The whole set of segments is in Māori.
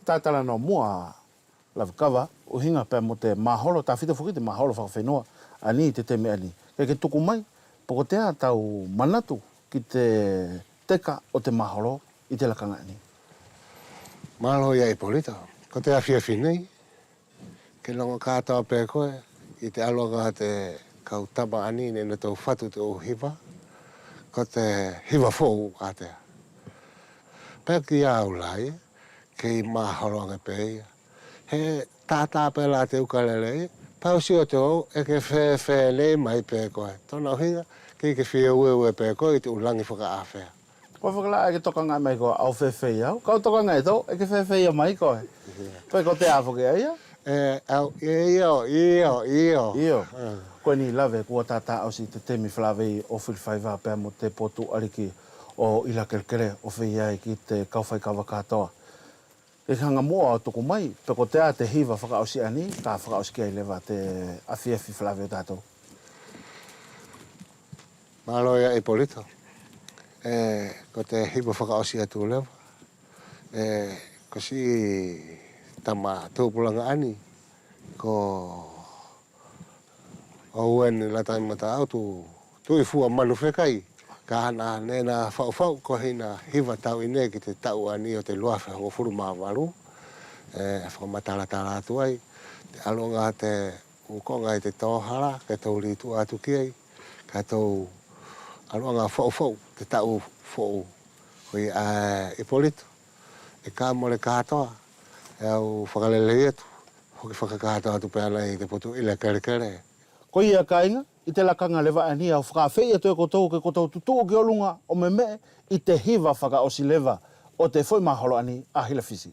tātala no mua lavakava o hinga pe mo te maholo ta fita fuki te maholo whakawhenua ani te teme ani. Ke tuku mai, poko tea tau manatu ki te teka o te maholo i te lakanga ani. Mahalo ia Ipolito, ko te awhiawhi nei, ke longa kātoa pē koe, i te aloanga te kautama ani ne tau whatu te o hiva, ko te hiva fōu kātea. Pēki au lai, ke i mahaloanga pē ia. He tātā pē la te ukalele, pausi o te au, e ke whē nei mai pē koe. Tona hinga, ke whia ue pē koe i te ulangi whaka āwhea. Ko whakala e ke toka ngai mai koe au whewhei au. Kau toka ngai tau, e ke whewhei a mai koe. Pai ko te awhoke a ia? Au, iyo. Iyo. Koe ni lawe kua tātā au si te temi whalawei o whiriwhaiwa pēr mo te potu ariki o ila kerekere o whei ai ki te kauwhai kawa katoa. E hanga mua o tuku mai, pe ko te a te hiva whakaosi ani, ka whakaosi ki ai lewa te awhiawhi whalawei o tātou. Mahalo ia Ipolito. Ko te hiva whakaosi atu lewa. Ko si tama tūpulanga ani, ko o uen la taimata au tu i fua manu whekai. Ka hana nena whau ko hina hiva tau ine ki te tau ani o te luawhi hango furu mawaru. Whakamatala atu ai. Te alonga te ukonga i te tōhara, ka tau ritu atu ki ai. Ka tau alonga whau te tau whau. Hoi Ipolito. E ka mole katoa. E au whakalele atu. Hoki whakakatoa atu pēna i te potu ila kerekere. Ko ia kainga, i te lakanga lewa ani au whakawhei atu e kotou ke kotou tutu ki olunga o me i te hiva whakaosi lewa o te whoi maholo ani a Hilafisi.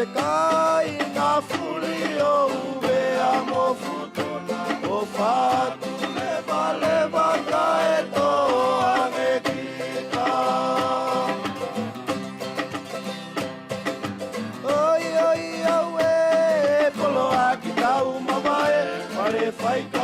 te kai ngā fuli o ue a mo futuna o whātu Whaika